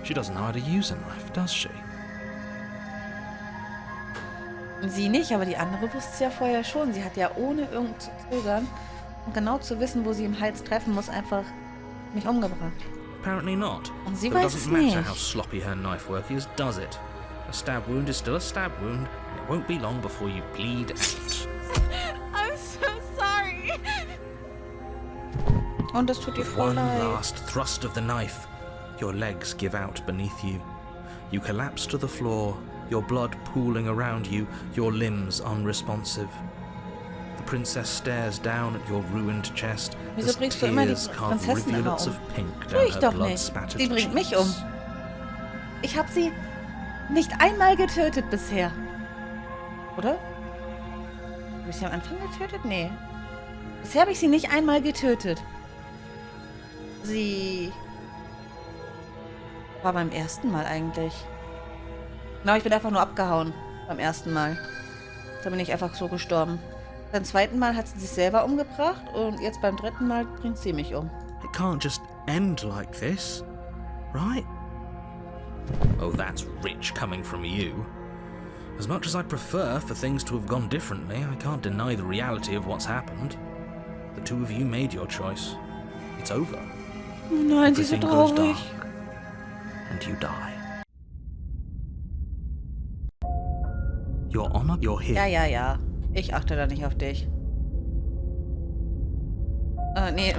She doesn't know how to use a knife, does she? Sie nicht, aber die andere wusste es ja vorher schon. Sie hat ja ohne irgend zu zögern und genau zu wissen, wo sie im Hals treffen muss, einfach mich umgebracht. Apparently not. Und sie But it weiß es doesn't matter nicht. how sloppy her knife work is, does it? A stab wound is still a stab wound, and it won't be long before you bleed out. I'm so sorry. Und es tut ihr With voll one leid. last thrust of the knife, your legs give out beneath you. You collapse to the floor, your blood pooling around you, your limbs unresponsive. The princess stares down at your ruined chest Wieso as bringst du immer die tears carve Prinzessin immer rivulets um? of pink Tue down ich her doch nicht. blood-spattered Sie bringt mich cheeks. um. Ich habe sie nicht einmal getötet bisher. Oder? Habe ich sie am Anfang getötet? Nee. Bisher habe ich sie nicht einmal getötet. Sie war beim ersten Mal eigentlich. Genau, ich bin einfach nur abgehauen. Beim ersten Mal. Da bin ich einfach so gestorben. Beim zweiten Mal hat sie sich selber umgebracht und jetzt beim dritten Mal bringt sie mich um. It can't just end like this, right? Oh, that's rich coming from you. As much as I prefer for things to have gone differently, I can't deny the reality of what's happened. The two of you made your choice. It's over. Oh nein, sie ist so Everything goes traurig. dark, and you die. Your honor, you're here. Ja. Ich achte da nicht auf dich. Nee.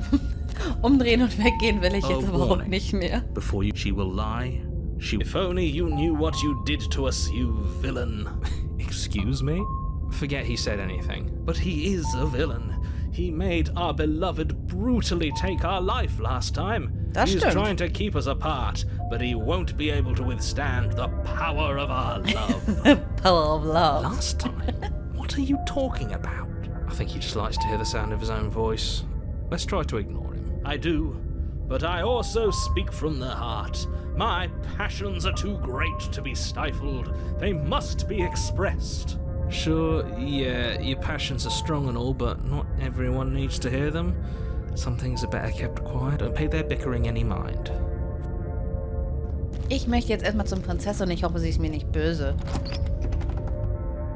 Umdrehen und weggehen will ich jetzt aber auch warning. nicht mehr. Before you, she will lie. If only you knew what you did to us, you villain. Excuse me? Forget he said anything. But he is a villain. He made our beloved brutally take our life last time. Das He's stimmt. trying to keep us apart, but he won't be able to withstand the power of our love. Power of love. Last time? What are you talking about? I think he just likes to hear the sound of his own voice. Let's try to ignore him. I do, but I also speak from the heart. My passions are too great to be stifled. They must be expressed. Sure, yeah, your passions are strong and all, but not everyone needs to hear them. Some things are better kept quiet. Don't pay their bickering any mind. Ich möchte jetzt erstmal zum Prinzessin und ich hoffe, sie ist mir nicht böse.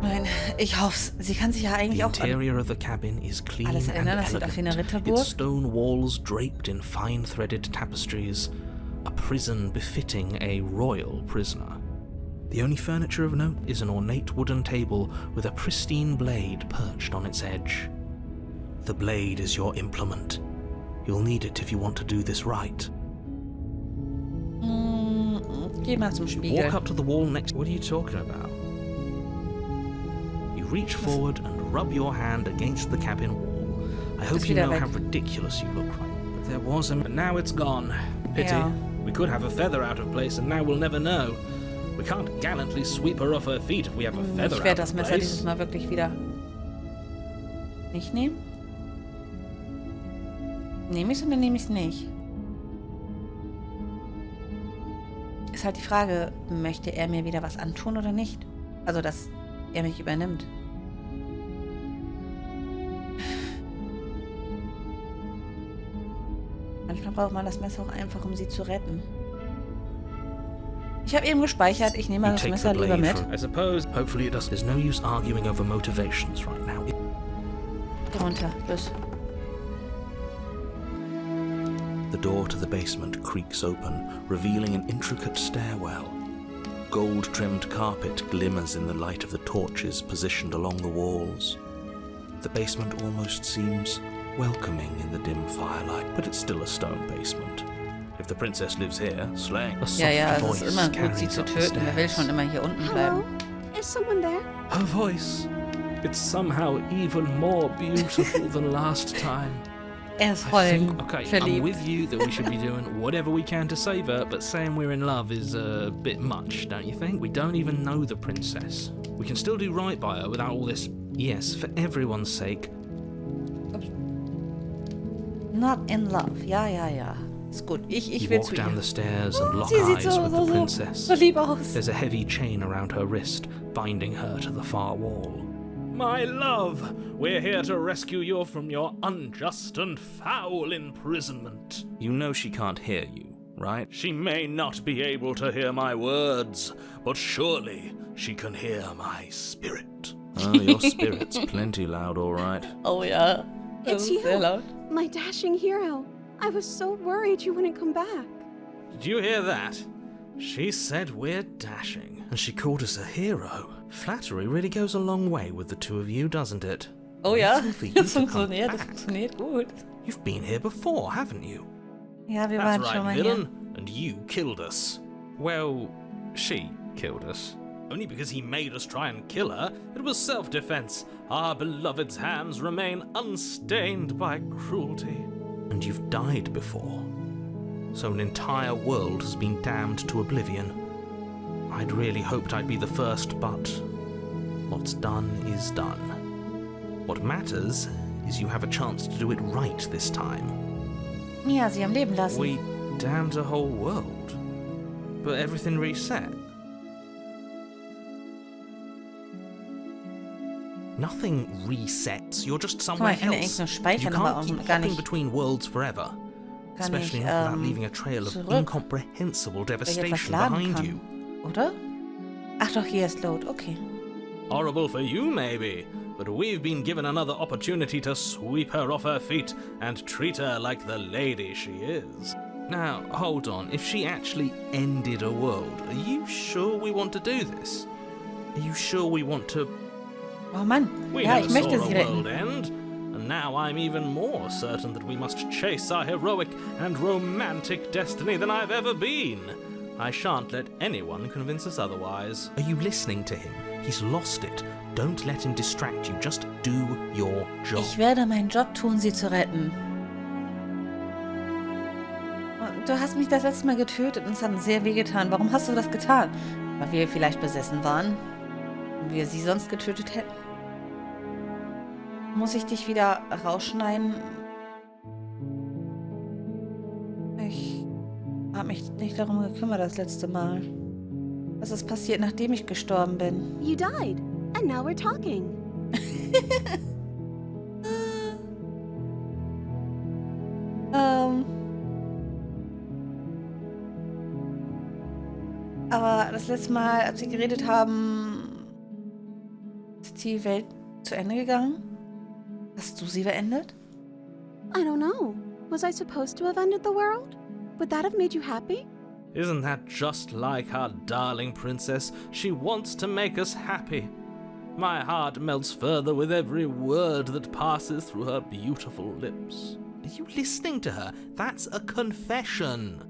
Nein, ich hoffe, sie kann sich ja The eigentlich auch an interior of the cabin is clean alles and erinnern. Das sieht aus wie eine elegant. Ritterburg. Its stone walls draped in fine-threaded tapestries. A prison befitting a royal prisoner. The only furniture of note is an ornate wooden table with a pristine blade perched on its edge. The blade is your implement. You'll need it if you want to do this right. Geh mal zum You Spiegel. walk up to the wall next. What are you talking about? You reach forward and rub your hand against the cabin wall. I hope you wieder know weg. how ridiculous you look right. But there was a... But now it's gone. Pity. Ja. We could have a feather out of place and now we'll never know. We can't gallantly sweep her off her feet if we have a feather Ich out werde of das Messer place. dieses Mal wirklich wieder nicht nehmen. Nehme ich es oder nehme ich es nicht? Ist halt die Frage, möchte er mir wieder was antun oder nicht? Also, dass er mich übernimmt. Manchmal braucht man das Messer auch einfach, um sie zu retten. Ich habe eben gespeichert, ich nehme You das take Messer the lieber blade mit. from... I suppose... Hopefully it does. There's no use arguing over motivations right now. Runter, los. The door to the basement creaks open, revealing an intricate stairwell. Gold-trimmed carpet glimmers in the light of the torches positioned along the walls. The basement almost seems welcoming in the dim firelight, but it's still a stone basement. If the princess lives here, slaying a soft Ja, es voice ist immer gut, sie carries zu up the töten. Wer will stairs. schon immer hier unten bleiben? Hello? Is someone there? Her voice, it's somehow even more beautiful than last time. Er ist I voll think, okay, I'm verliebt. with you that we should be doing whatever we can to save her, but saying we're in love is a bit much, don't you think? We don't even know the princess. We can still do right by her without all this, yes, for everyone's sake. Not in love. Ja. Ist gut. Ich You will walk zu down ihr. the stairs and lock Sie sieht eyes so, with the princess. so lieb aus. There's a heavy chain around her wrist, binding her to the far wall. My love, we're here to rescue you from your unjust and foul imprisonment. You know she can't hear you, right? She may not be able to hear my words, but surely she can hear my spirit. Oh, your spirit's plenty loud, all right. Oh ja. Das It's ist sehr you, laut. my dashing hero. I was so worried you wouldn't come back. Did you hear that? She said we're dashing, and she called us a hero. Flattery really goes a long way with the two of you, doesn't it? Oh ja, Reason for you das to come funktioniert, das back. funktioniert gut. You've been here before, haven't you? Ja, wir That's waren schon mal right, hier. villain. And you killed us. Well, she killed us. Only because he made us try and kill her. It was self-defense. Our beloved's hands remain unstained by cruelty. And you've died before. So an entire world has been damned to oblivion. I'd really hoped I'd be the first, but what's done is done. What matters is you have a chance to do it right this time. Ja, sie am Leben lassen. We damned a whole world, but everything reset. Nothing resets. You're just Guck mal, somewhere ich kann ja eigentlich else. nur You speichern, aber can't auch keep gar hopping nicht, between worlds forever, gar especially nicht not without leaving a trail of zurück, incomprehensible weil ich etwas devastation laden behind kann. you. Oder? Ach doch, hier ist Load, okay. Horrible for you, maybe, but we've been given another opportunity to sweep her off her feet and treat her like the lady she is. Now, hold on. If she actually ended a world, are you sure we want to do this? Are you sure we want to... Oh Mann, We ja, never ich möchte saw sie a world retten. end, and now I'm even more certain that we must chase our heroic and romantic destiny than I've ever been. I shan't let anyone convince us otherwise. Are you listening to him? He's lost it. Don't let him distract you. Just do your job. Ich werde meinen Job tun, sie zu retten. Du hast mich das letzte Mal getötet und es hat sehr weh getan. Warum hast du das getan? Weil wir vielleicht besessen waren? Und wir sie sonst getötet hätten? Muss ich dich wieder rausschneiden? Ich habe mich nicht darum gekümmert das letzte Mal. Was ist passiert, nachdem ich gestorben bin? You died, and now we're talking. Aber das letzte Mal, als wir geredet haben, ist die Welt zu Ende gegangen? Hast du sie beendet? I don't know. Was I supposed to have ended the world? Would that have made you happy? Isn't that just like our darling princess? She wants to make us happy. My heart melts further with every word that passes through her beautiful lips. Are you listening to her? That's a confession.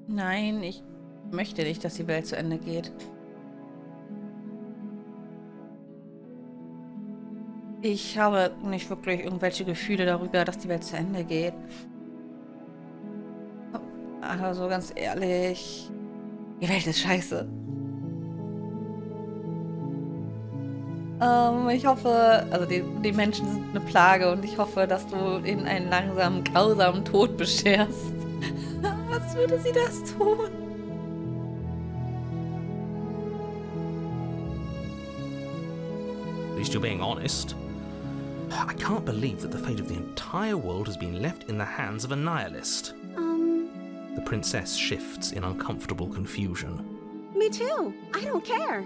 Nein, ich möchte nicht, dass die Welt zu Ende geht. Ich habe nicht wirklich irgendwelche Gefühle darüber, dass die Welt zu Ende geht. Also ganz ehrlich, die Welt ist scheiße. Ich hoffe, also die Menschen sind eine Plage und ich hoffe, dass du ihnen einen langsamen, grausamen Tod bescherst. Was würde sie das tun? At least you're being honest. I can't believe that the fate of the entire world has been left in the hands of a nihilist. The princess shifts in uncomfortable confusion. Me too. I don't care.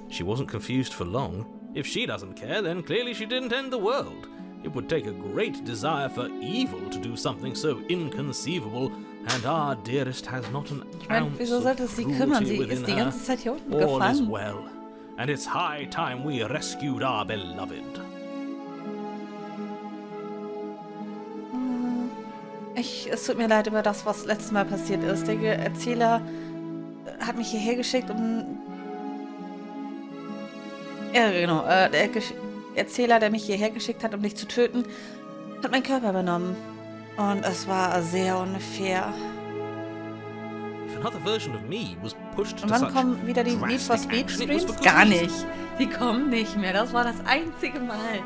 She wasn't confused for long. If she doesn't care, then clearly she didn't end the world. It would take a great desire for evil to do something so inconceivable, and our dearest has not an ounce wieso sollte es of sie kümmern? cruelty Sie within ist die her. ganze Zeit hier unten All is gefangen. well, and it's high time we rescued our beloved. Es tut mir leid über das, was letztes Mal passiert ist. Der Erzähler hat mich hierher geschickt, um... Ja, genau. Der Erzähler, der mich hierher geschickt hat, um dich zu töten, hat meinen Körper übernommen. Und es war sehr unfair. If another version of me was pushed Und to wann such kommen wieder die Need for drastic Speed action, it was Streams? for good Gar reason. nicht. Die kommen nicht mehr. Das war das einzige Mal.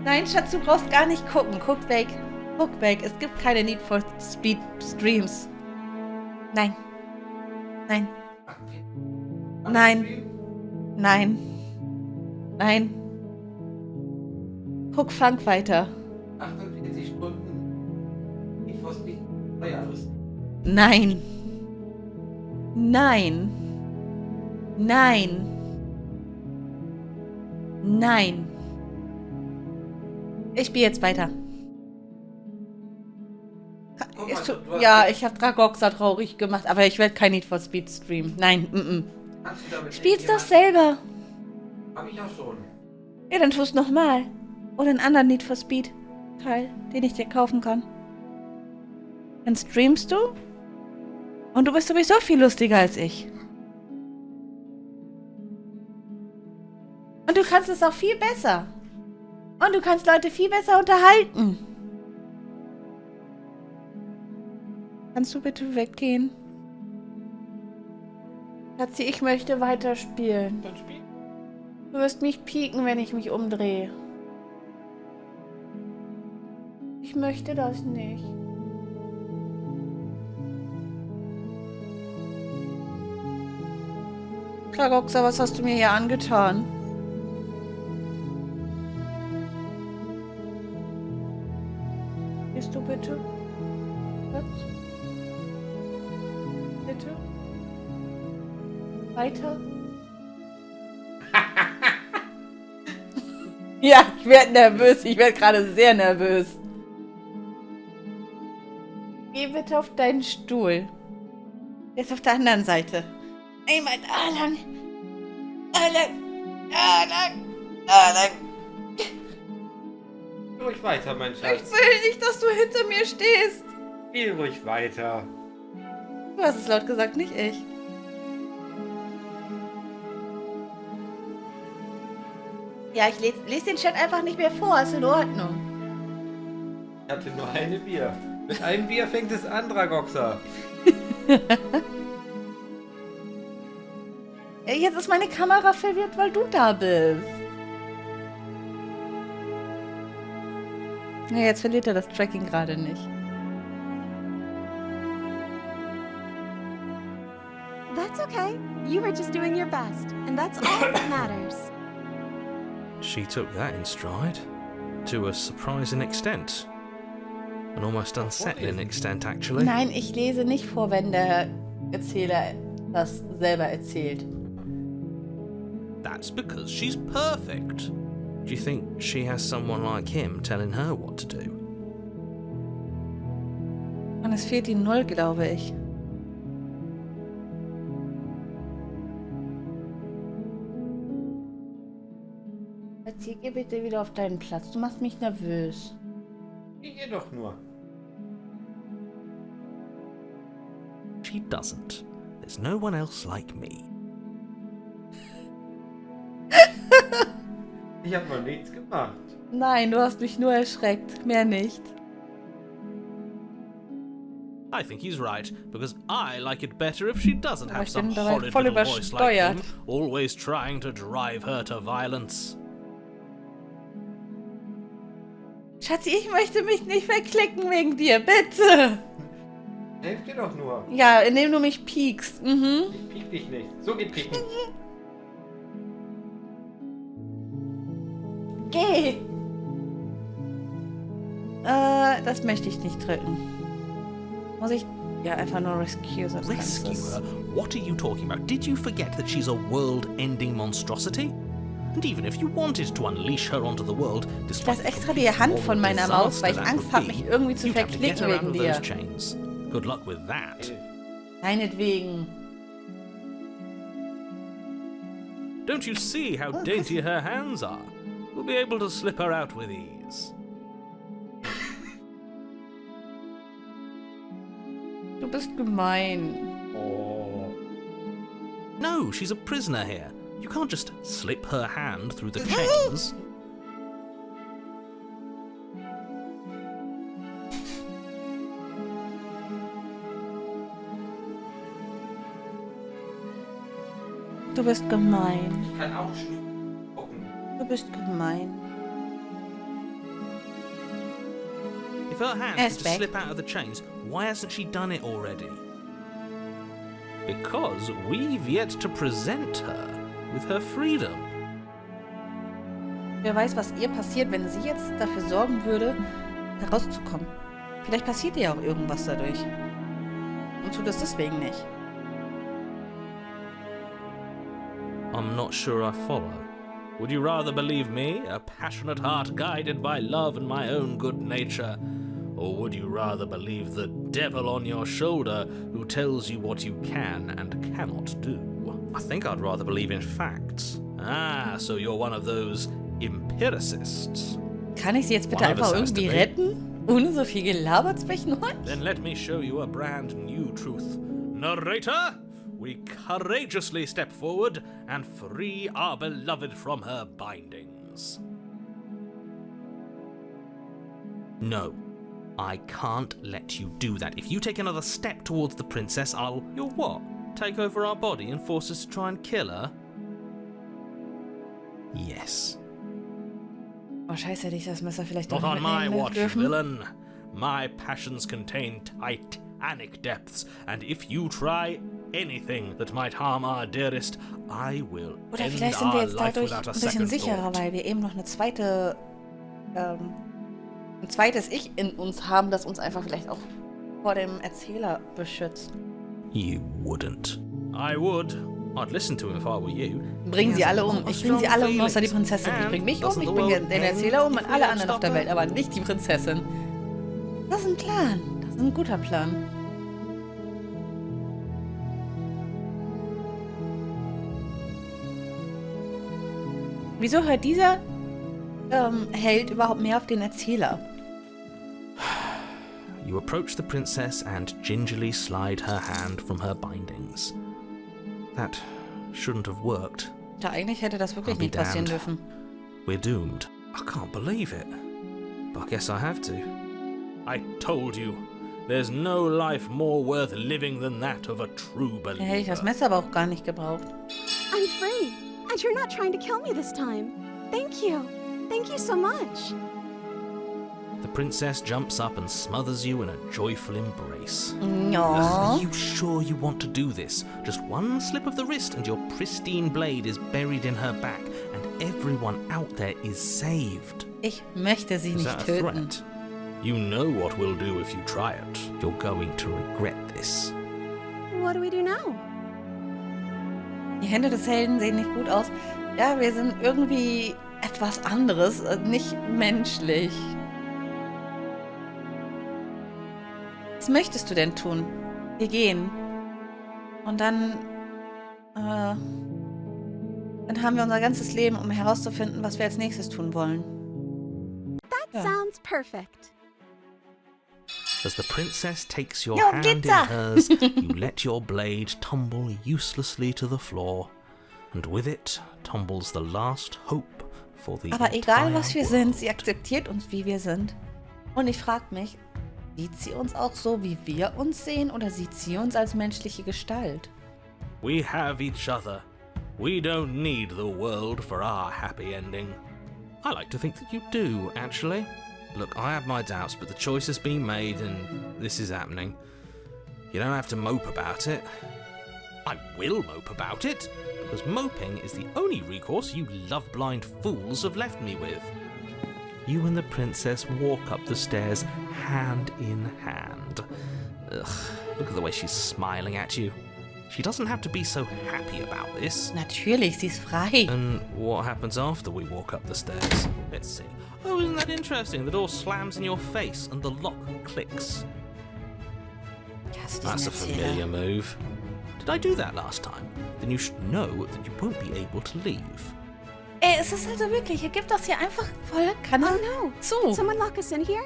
Nein, Schatz, du brauchst gar nicht gucken. Guck weg. Guck weg. Es gibt keine Need for Speed Streams. Nein. Nein. Nein. Nein. Nein. Guck Frank weiter. 48 30 Stunden Need for Speed Feuerlust. Nein. Nein. Nein. Nein. Ich spiele jetzt weiter. Guck mal, Ja, ich habe Dragoxa traurig gemacht, aber ich werde kein Need for Speed streamen. Nein, kannst du damit Spiel's doch irgendjemand- selber. Hab ich auch schon. Ja, dann tust nochmal. Oder einen anderen Need for Speed Teil, den ich dir kaufen kann. Dann streamst du. Und du bist sowieso viel lustiger als ich. Und du kannst es auch viel besser. Und du kannst Leute viel besser unterhalten. Kannst du bitte weggehen? Schatzi, ich möchte weiterspielen. Dann spiel. Du wirst mich pieken, wenn ich mich umdrehe. Ich möchte das nicht. Dragoxa, was hast du mir hier angetan? Gehst du bitte? Schatz? Bitte? Weiter? Ja, ich werde nervös. Ich werde gerade sehr nervös. Geh bitte auf deinen Stuhl. Der ist auf der anderen Seite. Einmal da lang. Da lang. Da lang. Da lang. Spiel ruhig weiter, mein Ich Schatz. will nicht, dass du hinter mir stehst. Spiel ruhig weiter. Du hast es laut gesagt, nicht ich. Ja, ich lese den Chat einfach nicht mehr vor. Ist in Ordnung. Ich hatte nur eine Bier. Mit einem Bier fängt es an, Dragoxa. Jetzt ist meine Kamera verwirrt, weil du da bist. Ja, jetzt verliert er das Tracking gerade nicht. That's okay. You were just doing your best, and that's all that matters. She took that in stride. To a surprising extent. An almost unsettling extent, actually. Nein, ich lese nicht vor, wenn der Erzähler das selber erzählt. That's because she's perfect. Do you think she has someone like him telling her what to do? Und es fehlt die Null, glaube ich. Erzähl, geh bitte wieder auf deinen Platz. Du machst mich nervös. Geh doch nur. She doesn't. There's no one else like me. Ich habe noch nichts gemacht. Nein, du hast mich nur erschreckt. Mehr nicht. I think he's right, because I like it better if she doesn't Aber have ich some bin dabei horrid voll little voice like übersteuert. him, always trying to drive her to violence. Schatzi, ich möchte mich nicht verklicken wegen dir, bitte. Helf dir doch nur. Ja, indem du mich piekst. Mhm. Ich piek dich nicht. So geht pieken. Geh! Das möchte ich nicht drücken. Muss ich... Ja, einfach nur Rescue. So Rescue her? What are you talking about? Did you forget that she's a world-ending monstrosity? And even if you wanted to unleash her onto the world, Ich despite lasse extra die Hand von meiner Maus, weil ich Angst habe, mich irgendwie zu you'd have to get verklicken her out wegen of dir. those chains. Good luck with that. Meinetwegen. Don't you see how dainty her hands are? We'll be able to slip her out with ease. Du bist gemein. Oh. No, she's a prisoner here. You can't just slip her hand through the chains. Du bist gemein. Ich kann auch gucken. Du bist gemein. If her hand Yes, was to Beck. slip out of the chains, why hasn't she done it already? Because we've yet to present her with her freedom. Wer weiß, was ihr passiert, wenn sie jetzt dafür sorgen würde, herauszukommen. Vielleicht passiert dir ja auch irgendwas dadurch. Und tut es deswegen nicht. I'm not sure I follow. Would you rather believe me, a passionate heart guided by love and my own good nature? Or would you rather believe the devil on your shoulder who tells you what you can and cannot do? I think I'd rather believe in facts. Ah, so you're one of those empiricists. Kann ich sie jetzt bitte einfach irgendwie retten? Ohne so viel Gelaber zwischendurch? Then let me show you a brand new truth. Narrator, we courageously step forward and free our beloved from her bindings. No, I can't let you do that. If you take another step towards the princess, You'll what? Take over our body and force us to try and kill her? Yes. Oh, scheiße, hätte ich das Messer vielleicht doch Not on my mitnehmen watch, dürfen. villain. My passions contain titanic depths, and if you try anything that might harm our dearest, I will Oder end vielleicht sind wir our jetzt life dadurch without a ein bisschen second sicherer, thought. weil wir eben noch ein zweites Ich in uns haben, das uns einfach vielleicht auch vor dem Erzähler beschützt. You wouldn't. I would. I'd listen to him if I were you. Bringen sie alle um. Ich bringe sie alle um, außer die Prinzessin. Ich bringe mich um, ich bringe den Erzähler um und alle anderen auf der Welt, aber nicht die Prinzessin. Das ist ein Plan. Das ist ein guter Plan. Wieso hört dieser Held überhaupt mehr auf den Erzähler? You approach the princess and gingerly slide her hand from her bindings. That shouldn't have worked. Ja, eigentlich hätte das wirklich I'll be nicht passieren damned. dürfen. We're doomed. I can't believe it. But I guess I have to. I told you, there's no life more worth living than that of a true Da hätte ich das believer. Messer aber auch gar nicht gebraucht. I'm free, and you're not trying to kill me this time. Thank you. Thank you so much. The princess jumps up and smothers you in a joyful embrace. Ja. Are you sure you want to do this? Just one slip of the wrist and your pristine blade is buried in her back, and everyone out there is saved. Ich möchte sie Is nicht that a töten. threat? You know what we'll do if you try it. You're going to regret this. What do we do now? Die Hände des Helden sehen nicht gut aus. Ja, wir sind irgendwie etwas anderes, nicht menschlich. Was möchtest du denn tun? Wir gehen. Und dann haben wir unser ganzes Leben, um herauszufinden, was wir als nächstes tun wollen. That sounds perfect. As the princess takes your Jo, hand in geht's da? hers, you let your blade tumble uselessly to the floor, and with it tumbles the last hope for the Aber egal, entire was wir sind, world. sie akzeptiert uns, wie wir sind. Und ich frage mich, sieht sie uns auch so, wie wir uns sehen, oder sieht sie uns als menschliche Gestalt? We have each other. We don't need the world for our happy ending. I like to think that you do, actually. Look, I have my doubts, but the choice has been made and this is happening. You don't have to mope about it. I will mope about it, because moping is the only recourse you love-blind fools have left me with. You and the princess walk up the stairs hand in hand. Ugh, look at the way she's smiling at you. She doesn't have to be so happy about this. Natürlich, sie ist frei. And what happens after we walk up the stairs? Let's see. Oh, isn't that interesting? The door slams in your face and the lock clicks. Ich hasse diesen That's a familiar Erzähler. move. Did I do that last time? Then you should know that you won't be able to leave. Es ist also wirklich, er gibt das hier einfach voll Kanne Oh no. zu. Did someone lock us in here?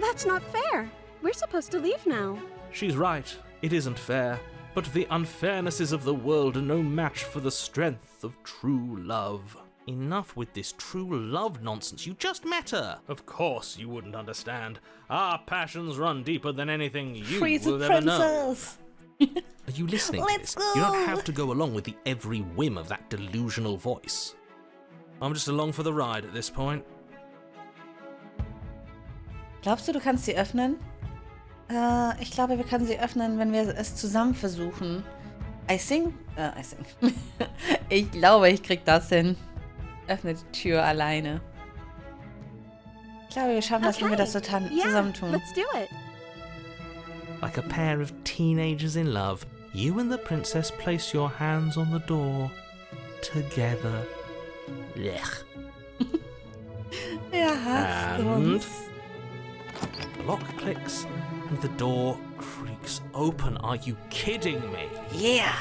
That's not fair. We're supposed to leave now. She's right. It isn't fair. But the unfairnesses of the world are no match for the strength of true love. Enough with this true love nonsense. You just met her. Of course you wouldn't understand. Our passions run deeper than anything you Free the will ever know. princess. Are you listening to Let's this? You don't go. have to go along with the every whim of that delusional voice. I'm just along for the ride at this point. Glaubst du kannst sie öffnen? Ich glaube, wir können sie öffnen, wenn wir es zusammen versuchen. I think. Ich glaube, ich krieg das hin. Öffne die Tür alleine. glaube, wir schaffen das, wenn wir das so zusammentun. Let's do it. Like a pair of teenagers in love, you and the princess place your hands on the door. Together. Blech. Ja, hasst And uns. the lock clicks and the door creaks open. Are you kidding me? Yeah.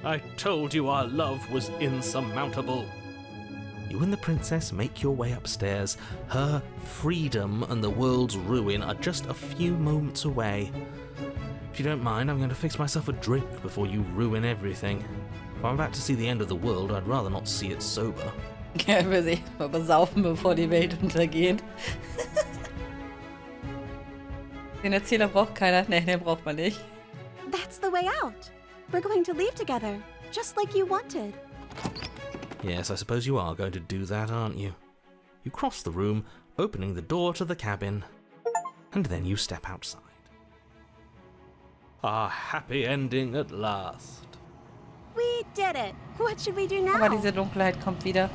I told you our love was insurmountable. You and the princess make your way upstairs. Her freedom and the world's ruin are just a few moments away. If you don't mind, I'm going to fix myself a drink before you ruin everything. If I'm about to see the end of the world, I'd rather not see it sober. Ja, wir sich mal besaufen, bevor die Welt untergeht. Den Erzähler braucht keiner. Nee, den braucht man nicht. That's the way out. We're going to leave together, just like you wanted. Yes, I suppose you are going to do that, aren't you? You cross the room, opening the door to the cabin, and then you step outside. A happy ending at last. We did it. What should we do now? Aber diese Dunkelheit kommt wieder.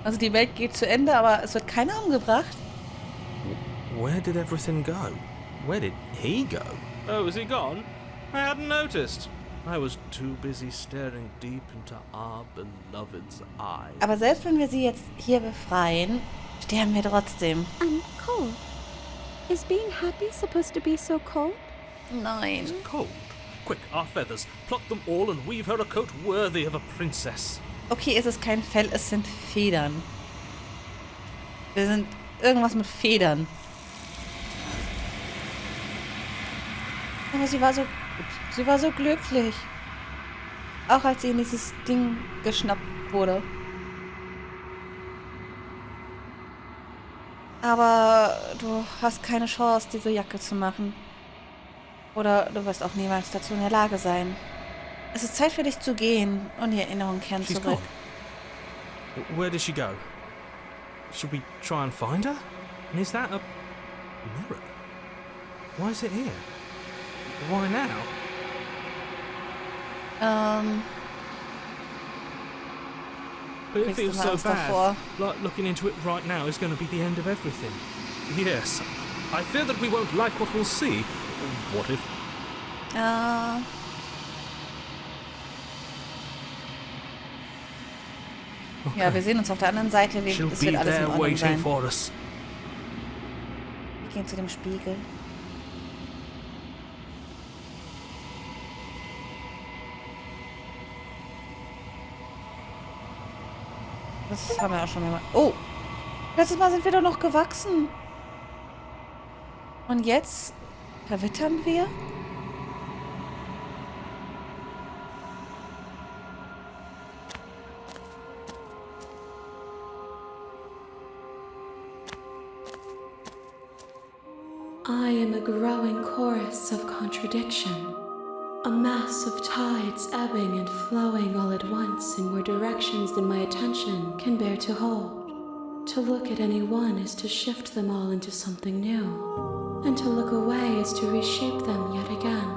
Also die Welt geht zu Ende, aber es wird keiner umgebracht. Where did everything go? Where did he go? Oh, is he gone? I hadn't noticed. I was too busy staring deep into our beloved's eyes. Aber selbst wenn wir sie jetzt hier befreien, sterben wir trotzdem. I'm cold. Is being happy supposed to be so cold? Nein. It's cold. Quick, our feathers. Pluck them all and weave her a coat worthy of a princess. Okay, es ist kein Fell, es sind Federn. Wir sind irgendwas mit Federn. Aber sie war so glücklich. Auch als sie in dieses Ding geschnappt wurde. Aber du hast keine Chance, diese Jacke zu machen. Oder du wirst auch niemals dazu in der Lage sein. Es ist Zeit für dich zu gehen und die Erinnerungen kehren She's zurück. gone. Where did she go? Should we try and find her? And is that a mirror? Why is it here? Why now? But it Kriegst du feels mal so Angst bad. davor? Like looking into it right now is going to be the end of everything. Yes. I fear that we won't like what we'll see. What if... Ja, wir sehen uns auf der anderen Seite. She'll Es be wird alles in there Ordnung waiting sein. for us. Wir gehen zu dem Spiegel. Das haben wir auch schon mal. Oh! Letztes Mal sind wir doch noch gewachsen. Und jetzt verwittern wir? I am a growing chorus of contradiction, a mass of tides ebbing and flowing all at once in more directions than my attention can bear to hold. To look at any one is to shift them all into something new, and to look away is to reshape them yet again.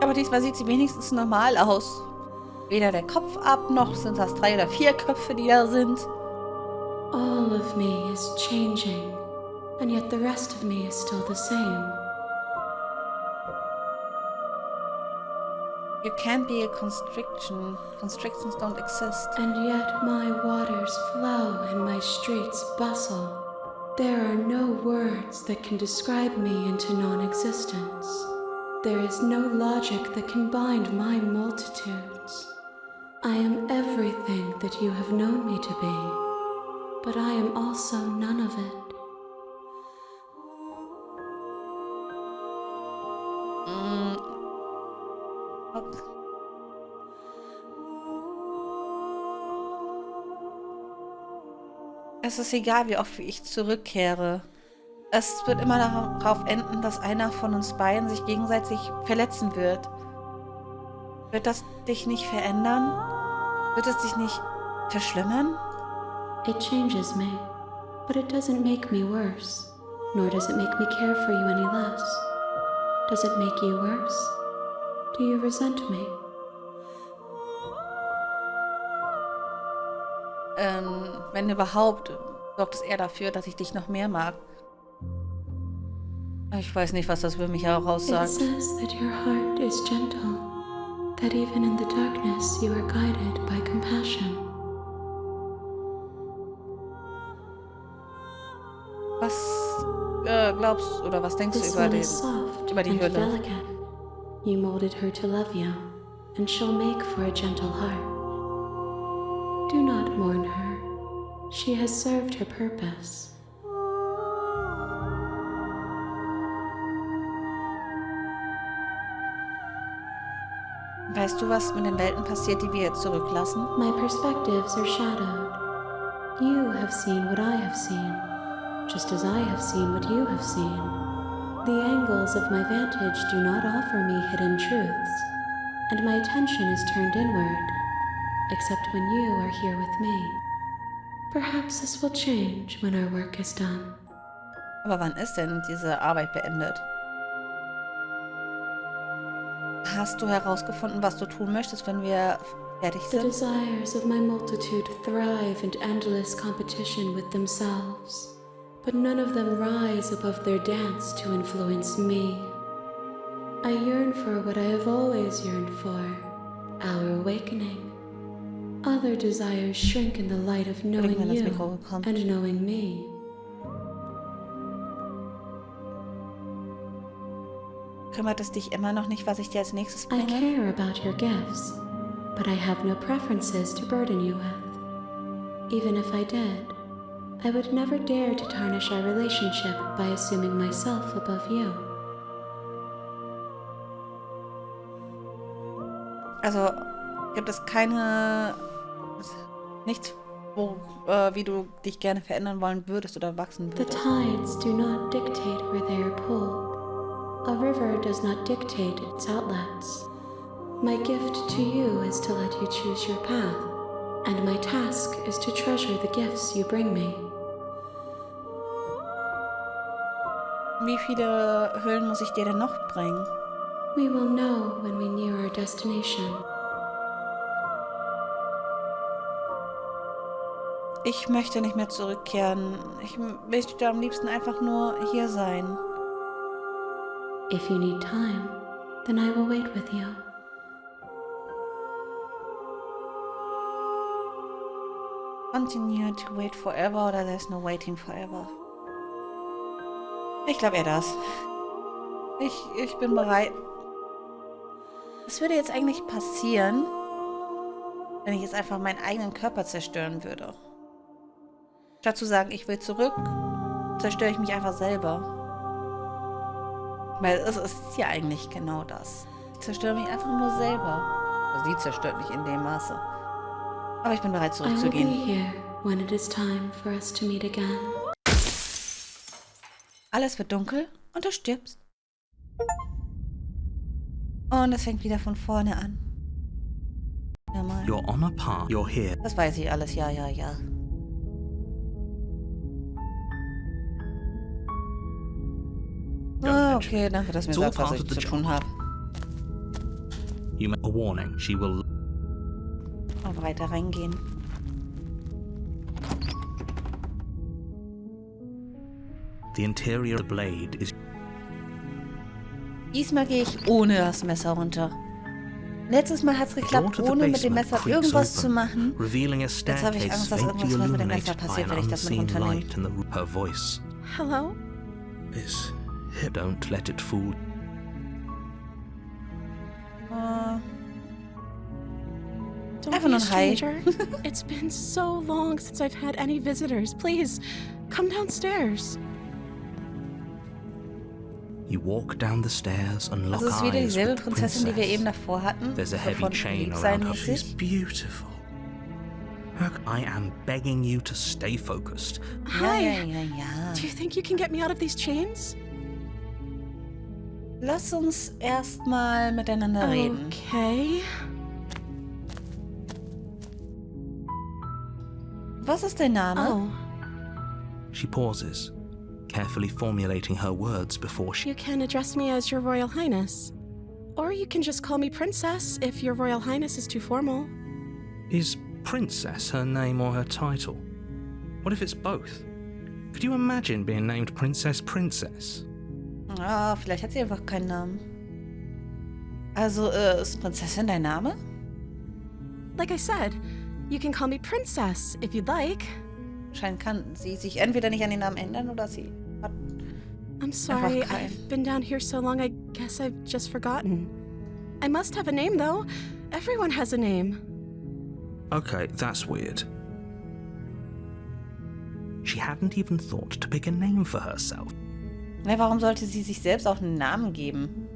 Aber diesmal sieht sie wenigstens normal aus. Weder der Kopf ab, noch sind das 3 oder 4 Köpfe, die da sind. All of me is changing, and yet the rest of me is still the same. You can't be a constriction. Constrictions don't exist. And yet my waters flow and my streets bustle. There are no words that can describe me into non-existence. There is no logic that can bind my multitudes. I am everything that you have known me to be, but I am also none of it. Es ist egal, wie oft ich zurückkehre. Es wird immer darauf enden, dass einer von uns beiden sich gegenseitig verletzen wird. Wird das dich nicht verändern? Wird es dich nicht verschlimmern? It changes me, but it doesn't make me worse, nor does it make me care for you any less. Does it make you worse? Do you resent me? Wenn überhaupt, sorgt es eher dafür, dass ich dich noch mehr mag. Ich weiß nicht, was das für mich auch It aussagt. says that your heart is gentle, that even in the darkness you are guided by compassion. Was glaubst oder was denkst du This über, one is soft über die and Hölle? delicate. You molded her to love you, and she'll make for a gentle heart. Do not mourn her. She has served her purpose. Weißt du, was mit den Welten passiert, die wir jetzt zurücklassen? My perspectives are shadowed. You have seen what I have seen, just as I have seen what you have seen. The angles of my vantage do not offer me hidden truths, and my attention is turned inward, except when you are here with me. Perhaps this will change when our work is done. Aber wann ist denn diese Arbeit beendet? Hast du herausgefunden, was du tun möchtest, wenn wir fertig The sind? desires of my multitude thrive in endless competition with themselves, but none of them rise above their dance to influence me. I yearn for what I have always yearned for, our awakening. Other desires shrink in the light of knowing Bring mir das you Mikro gekommen. and knowing me. Kümmert es dich immer noch nicht, was ich dir als nächstes I bringe? care about your gifts, but I have no preferences to burden you with. Even if I did, I would never dare to tarnish our relationship by assuming myself above you. Also gibt es nichts, wie du dich gerne verändern wollen würdest oder wachsen The würdest? tides do not dictate where they are pulled. A river does not dictate its outlets. My gift to you is to let you choose your path, and my task is to treasure the gifts you bring me. Wie viele Höhlen muss ich dir denn noch bringen? We will know when we near our destination. Ich möchte nicht mehr zurückkehren. Ich möchte am liebsten einfach nur hier sein. If you need time, then I will wait with you. Continue to wait forever oder there's no waiting forever. Ich glaube eher das. Ich bin bereit. Was würde jetzt eigentlich passieren, wenn ich jetzt einfach meinen eigenen Körper zerstören würde? Statt zu sagen, ich will zurück, zerstöre ich mich einfach selber. Weil es ist ja eigentlich genau das. Ich zerstöre mich einfach nur selber. Also sie zerstört mich in dem Maße. Aber ich bin bereit I will be zurückzugehen. here when it is time for us to meet again. Alles wird dunkel und du stirbst. Und es fängt wieder von vorne an. Ja, mal. You're on a path. You're here. Das weiß ich alles, ja. Okay, danke, dass du mir It's all sagst, was part ich of the zu job. tun habe. You make a warning. She will. Mal weiter reingehen. The interior of the blade is. Diesmal gehe ich ohne das Messer runter. Letztes Mal hat es The door geklappt, to the ohne mit dem basement Messer creaks irgendwas zu open, machen. revealing a Jetzt habe ich staircase Angst, dass faintly irgendwas mit dem Messer illuminated by passiert, wenn an ich das mit unseen runternehme. light in her voice. Hello? Is hip. Don't let it fool. Don't Einfach be a nur ein Hi. stranger. It's been so long since I've had any visitors. Please, come downstairs. You walk down the stairs and lock Also es ist wieder eyes dieselbe with the Prinzessin, die wir eben princess. davor hatten. There's a So heavy von chain Liebsein around her. She's mäßig. beautiful. I am begging you to stay focused. Hi. Ja. Do you think you can get me out of these chains? Lass uns erstmal miteinander reden. Okay. Was ist dein Name? Oh, She pauses, carefully formulating her words before she. you can address me as Your Royal Highness. Or you can just call me Princess if Your Royal Highness is too formal. Is Princess her name or her title? What if it's both? Could you imagine being named Princess? Ja, vielleicht hat sie einfach keinen Namen. Also, ist Prinzessin dein Name? Like I said, you can call me Princess if you'd like. Anscheinend kann sie sich entweder nicht an den Namen ändern oder sie hat... I'm sorry, keinen. I've been down here so long I guess I've just forgotten. I must have a name though. Everyone has a name. Okay, that's weird. She hadn't even thought to pick a name for herself. Na, warum sollte sie sich selbst auch einen Namen geben?